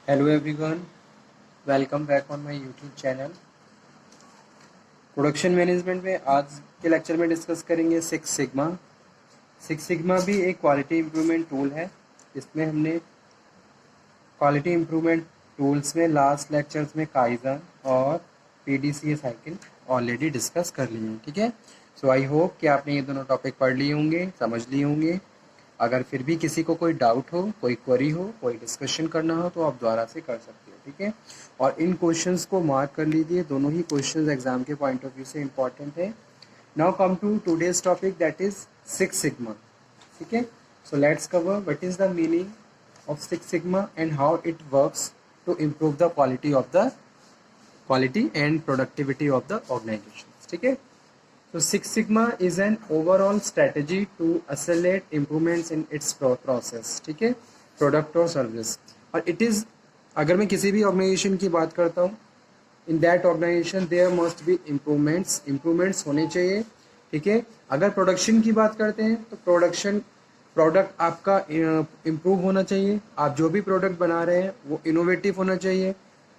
Hello everyone, welcome back on my YouTube channel. Production management में आज के lecture में डिस्कस करेंगे सिक्स सिग्मा। सिक्स सिग्मा भी एक क्वालिटी इम्प्रूवमेंट टूल है। इसमें हमने क्वालिटी इम्प्रूवमेंट टूल्स में लास्ट लेक्चर्स में काइजन और पीडीसीए साइकिल ऑलरेडी डिस्कस कर लिए हैं। ठीक है, सो आई होप कि आपने ये दोनों टॉपिक पढ़ लिए होंगे, समझ लिए होंगे। अगर फिर भी किसी को कोई डाउट हो, कोई क्वेरी हो, कोई डिस्कशन करना हो तो आप दोबारा से कर सकते हो। ठीक है, और इन क्वेश्चंस को मार्क कर लीजिए, दोनों ही क्वेश्चंस एग्जाम के पॉइंट ऑफ व्यू से इंपॉर्टेंट है। Now come to today's topic, that is six sigma. ठीक है, so let's cover what is the meaning of Six Sigma and how it works to improve the quality and productivity of the organizations. ठीक है, so Six Sigma is an overall strategy to accelerate improvements in its process. ठीक है, product और service, और it is, अगर मैं किसी भी organization की बात करता हूँ, in that organization there must be improvements होने चाहिए। ठीक है, अगर प्रोडक्शन की बात करते हैं तो प्रोडक्ट आपका इम्प्रूव होना चाहिए। आप जो भी प्रोडक्ट बना रहे हैं वो इनोवेटिव होना चाहिए।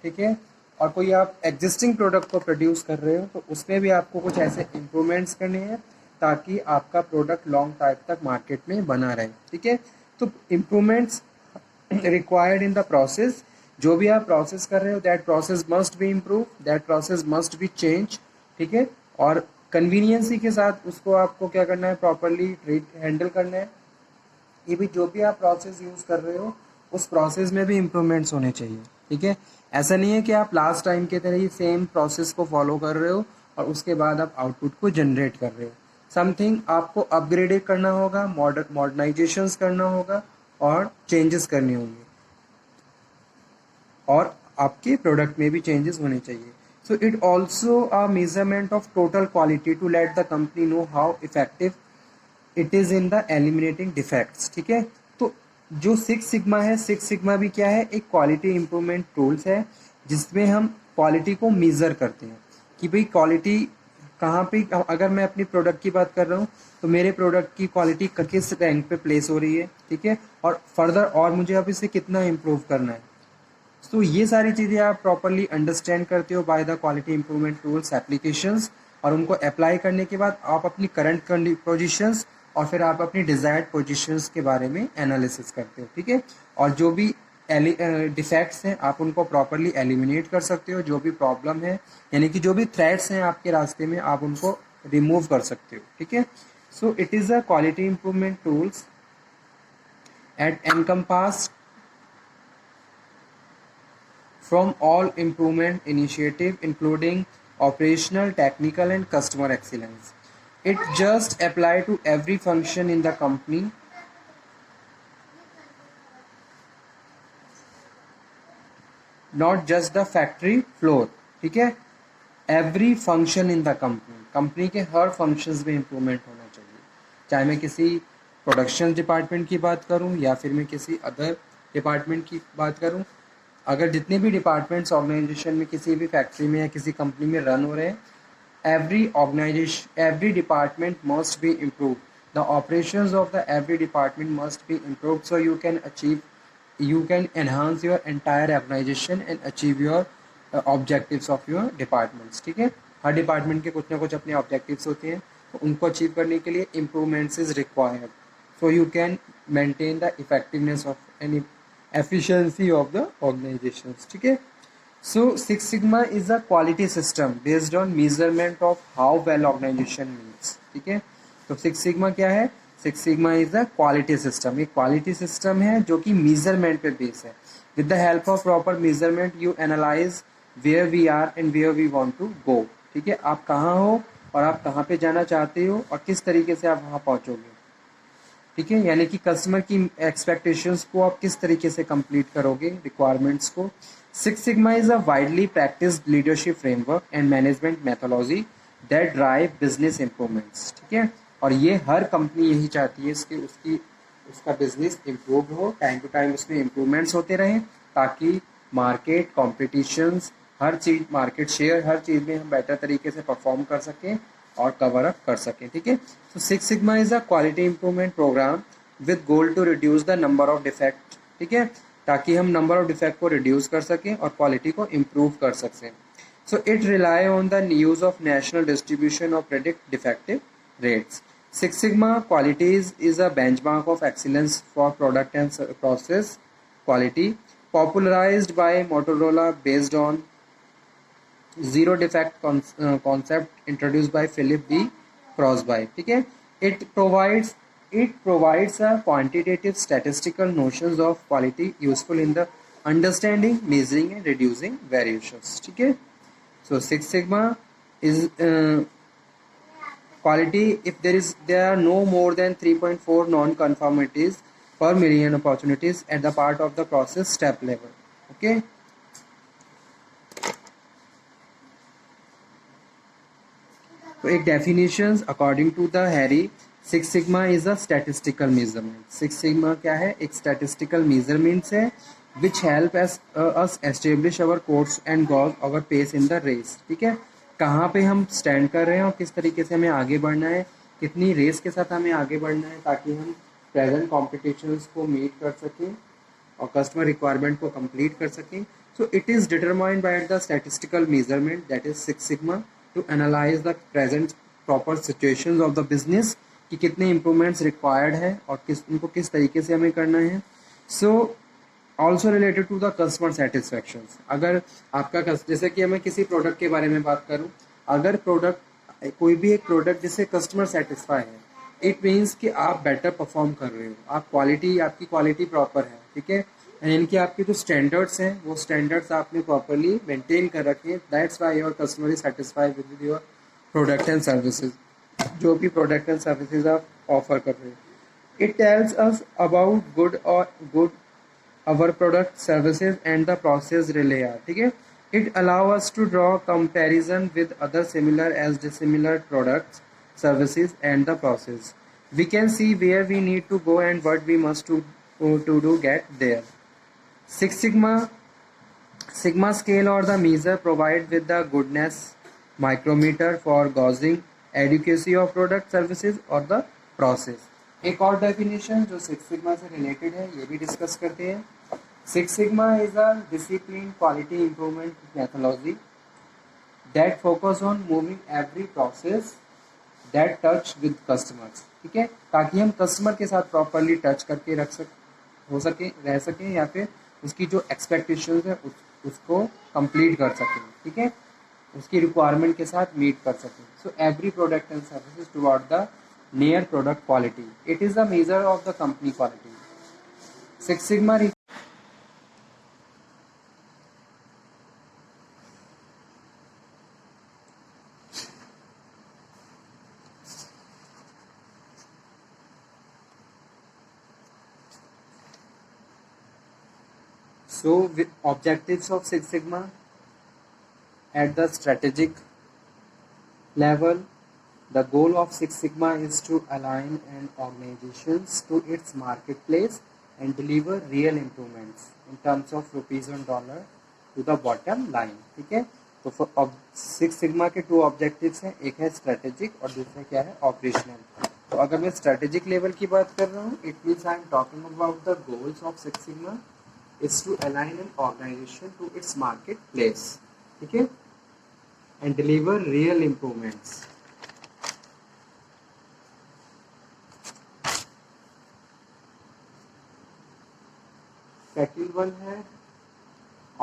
ठीक है, और कोई आप एग्जिस्टिंग प्रोडक्ट को प्रोड्यूस कर रहे हो तो उसमें भी आपको कुछ ऐसे इम्प्रूवमेंट्स करने हैं ताकि आपका प्रोडक्ट लॉन्ग टाइम तक मार्केट में बना रहे। ठीक है, तो improvements required in the process, जो भी आप प्रोसेस कर रहे हो that process must be improve, that process must be change. ठीक है, और कन्वीनियंसी के साथ उसको आपको क्या करना है, प्रॉपरली हैंडल करना है। ये भी जो भी आप प्रोसेस यूज़ कर रहे हो उस प्रोसेस में भी इम्प्रूवमेंट्स होने चाहिए। ठीक है, ऐसा नहीं है कि आप लास्ट टाइम के तरह ही सेम प्रोसेस को फॉलो कर रहे हो और उसके बाद आप आउटपुट को जनरेट कर रहे हो। समथिंग आपको अपग्रेडेड करना होगा, मॉडर्नाइजेशंस करना होगा और चेंजेस करने होंगे, और आपके प्रोडक्ट में भी चेंजेस होने चाहिए। So it also a measurement of total quality to let the company know how effective it is in the eliminating defects. ठीक है, तो जो सिक्स सिग्मा है, सिक्स सिग्मा भी क्या है, एक क्वालिटी इम्प्रूवमेंट टूल्स है जिसमें हम क्वालिटी को मेज़र करते हैं कि भाई क्वालिटी कहाँ पे, अगर मैं अपनी प्रोडक्ट की बात कर रहा हूँ तो मेरे प्रोडक्ट की क्वालिटी किस रैंक पे प्लेस हो रही है। ठीक है, और फर्दर और मुझे अब इसे कितना इम्प्रूव करना है। तो ये सारी चीज़ें आप प्रॉपरली अंडरस्टैंड करते हो by the quality improvement tools applications, और उनको अप्लाई करने के बाद आप अपनी करंट पोजीशंस और फिर आप अपनी डिजायर्ड पोजीशंस के बारे में एनालिसिस करते हो। ठीक है, और जो भी डिफेक्ट्स हैं आप उनको प्रॉपरली एलिमिनेट कर सकते हो। जो भी प्रॉब्लम है, यानी कि जो भी थ्रेट्स हैं आपके रास्ते में, आप उनको रिमूव कर सकते हो। ठीक है, so it is a quality improvement tools at encompass from all improvement initiative including operational, technical and customer excellence. It just apply to every function in the company, not just the factory floor. ठीक है, every function in the company, company के हर functions में improvement होना चाहिए। चाहे मैं किसी production department की बात करूं या फिर मैं किसी अदर डिपार्टमेंट की बात करूं, अगर जितने भी डिपार्टमेंट्स ऑर्गेनाइजेशन में किसी भी फैक्ट्री में या किसी कंपनी में रन हो रहे हैं, every department must be improved. The operations of the every department must be improved so you can enhance your entire organization and achieve your objectives of your departments. ठीक है, हर department के कुछ ना कुछ अपने ऑब्जेक्टिव्स होते हैं, तो उनको अचीव करने के लिए improvements is required so you can maintain the effectiveness of any efficiency of the organizations. ठीक है, so Six Sigma is a quality system based on measurement of how well organization meets. ठीक है, तो Six Sigma क्या है, Six Sigma is a quality system, एक quality system है जो कि measurement पे बेस है। with the help of proper measurement you analyze where we are and where we want to go. ठीक है, आप कहाँ हो और आप कहाँ पे जाना चाहते हो और किस तरीके से आप वहाँ पहुँचोगे। ठीक है, यानी कि कस्टमर की एक्सपेक्टेशंस को आप किस तरीके से कंप्लीट करोगे, रिक्वायरमेंट्स को। Six sigma is a widely practised leadership framework and management methodology that drive business improvements. ठीक है, और ये हर कंपनी यही चाहती है इसके उसका बिजनेस इम्प्रूव हो, टाइम टू टाइम उसमें इम्प्रूवमेंट्स होते रहें ताकि मार्केट कॉम्पिटिशन्स, हर चीज़, मार्केट शेयर, हर चीज़ में हम बेटर तरीके से परफॉर्म कर सकें और कवर अप कर सकें। ठीक है, तो six sigma is a quality improvement programme with goal to reduce the number of defect. ठीक है, ताकि हम नंबर ऑफ डिफेक्ट को रिड्यूस कर सकें और क्वालिटी को इम्प्रूव कर सकें. So it rely on the use of national distribution of predict defective rates. Six Sigma qualities is a benchmark of excellence for product and process quality, popularized by Motorola based on zero defect concept introduced by Philip B. Crosby. ठीक है. It provides a quantitative statistical notions of quality useful in the understanding, measuring and reducing variations. ठीक है. So Six Sigma is quality if there are no more than 3.4 non-conformities per million opportunities at the part of the process step level. Okay. तो एक definitions according to the Harry, Six Sigma is a statistical measurement. Six Sigma क्या है? एक statistical measurements है which help us establish our course and gauge our pace in the race. ठीक है, कहाँ पे हम स्टैंड कर रहे हैं और किस तरीके से हमें आगे बढ़ना है, कितनी रेस के साथ हमें आगे बढ़ना है ताकि हम प्रेजेंट कॉम्पिटिशन्स को मीट कर सकें और कस्टमर रिक्वायरमेंट को कंप्लीट कर सकें. सो it is determined by the statistical measurement that is six sigma two analyse the present proper situations of the business कि कितने इम्प्रूवमेंट्स रिक्वायर्ड है और उनको किस तरीके से हमें करना है. So also related to the customer satisfaction. अगर आपका जैसे कि मैं किसी प्रोडक्ट के बारे में बात करूं, अगर प्रोडक्ट कोई भी एक प्रोडक्ट जिससे कस्टमर सेटिस्फाई है, इट मीन्स कि आप बेटर परफॉर्म कर रहे हो, आपकी क्वालिटी प्रॉपर है. ठीक है, इनके आपके जो स्टैंडर्ड्स हैं वो स्टैंडर्ड्स आपने प्रॉपरली मेंटेन कर रखे हैं. That's why your customer is satisfied with your product and services. जो भी प्रोडक्ट एंड सर्विसेज आप ऑफर कर रहे हो, it tells us about good our product, services and the process relay are. ठीक है, it allow us to draw comparison with other similar as dissimilar products, services and the process. We can see where we need to go and what we must do get there. Six Sigma scale or the measure provide with the goodness micrometer for gauging adequacy of product, services or the process. एक और definition जो six sigma से related है ये भी discuss करते हैं. Six Sigma is a disciplined quality improvement methodology that focus on moving every process that touch with customers. ठीक है, ताकि हम कस्टमर के साथ प्रॉपरली टच करके रह सकें या फिर उसकी जो एक्सपेक्टेशंस है उसको कंप्लीट कर सकें. ठीक है, उसकी रिक्वायरमेंट के साथ मीट कर सकें. So every product and services toward the near product quality. It is a measure of the company quality. Six Sigma. So objectives of Six Sigma at the strategic level. The goal of Six Sigma is to align an organizations to its marketplace and deliver real improvements in terms of rupees and dollar to the bottom line. ठीक है, तो six sigma के to objectives हैं, एक है strategic और दूसरा क्या है ऑपरेशनल. तो अगर मैं स्ट्रेटेजिक लेवल की बात कर रहा हूँ, it means I am talking about the goals of six sigma is to align an organization to its market place. ठीक है, and deliver real improvements. Second one है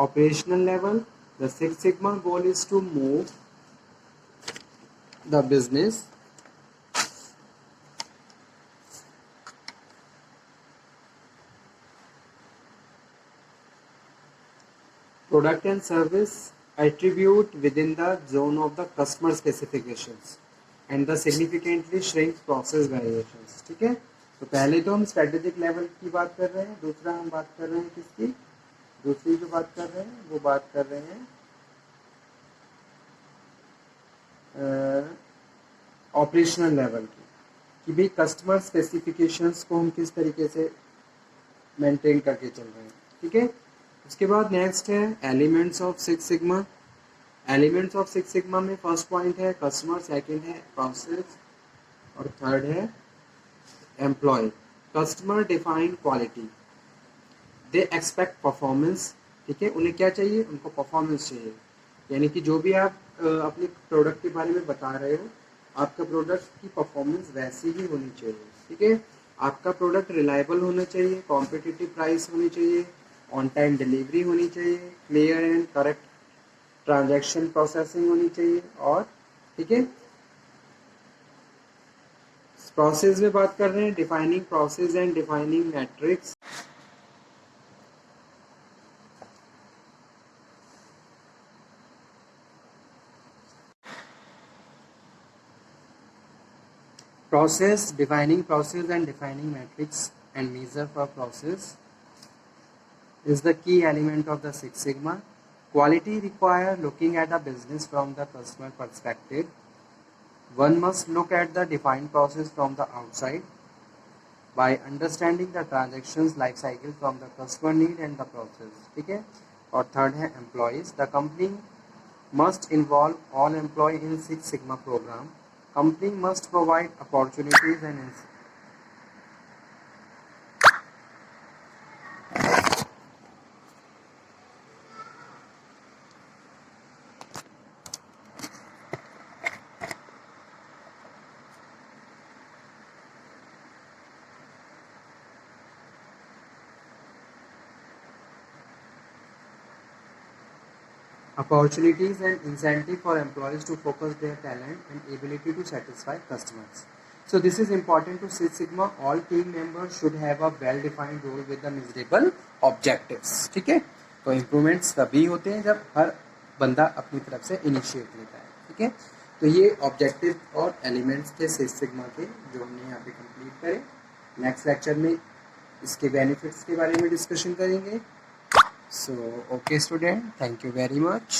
operational level. The six sigma goal is to move the business product and service attribute within the zone of the customer specifications and the significantly shrink process variations. ठीक है, तो पहले तो हम strategic level की बात कर रहे हैं, दूसरा हम बात कर रहे हैं किसकी, दूसरी जो बात कर रहे हैं वो बात कर रहे हैं ऑपरेशनल लेवल की, कि भाई कस्टमर स्पेसिफिकेशंस को हम किस तरीके से मेंटेन करके चल रहे हैं. ठीक है, उसके बाद नेक्स्ट है elements of six sigma. Elements of six sigma में फर्स्ट पॉइंट है कस्टमर, सेकंड है प्रोसेस और थर्ड है employ. Customer defined quality. They expect performance, ठीक है, उन्हें क्या चाहिए, उनको परफॉर्मेंस चाहिए, यानी कि जो भी आप अपने प्रोडक्ट के बारे में बता रहे हो, आपका प्रोडक्ट की परफॉर्मेंस वैसी ही होनी चाहिए, ठीक है। आपका प्रोडक्ट रिलायबल होना चाहिए, कॉम्पिटिटिव प्राइस होनी चाहिए, ऑन टाइम डिलीवरी होनी चाहिए, clear and correct transaction processing होनी चाहिए, और ठीक है, प्रोसेस में बात कर रहे हैं, defining process and defining matrix. Process, defining process and defining metrics and measure for process is the key element of the Six Sigma. Quality require looking at a business from the customer perspective. One must look at the defined process from the outside by understanding the transactions life cycle from the customer need and the process, ठीक है। और third है employees. The company must involve all employees in Six Sigma program. Company must provide opportunities and opportunities and incentive for employees to focus their talent and ability to satisfy customers. So this is important to Six Sigma. All team members should have a well-defined role with the measurable objectives. ठीक है, तो improvements तभी होते हैं जब हर बंदा अपनी तरफ से इनिशिएट लेता है, ठीक है। तो ये ऑब्जेक्टिव और एलिमेंट्स थे सिक्स सिग्मा के, जो हमने यहाँ पे कंप्लीट करे। नेक्स्ट लेक्चर में इसके बेनिफिट्स के बारे में डिस्कशन करेंगे। So, okay student, thank you very much.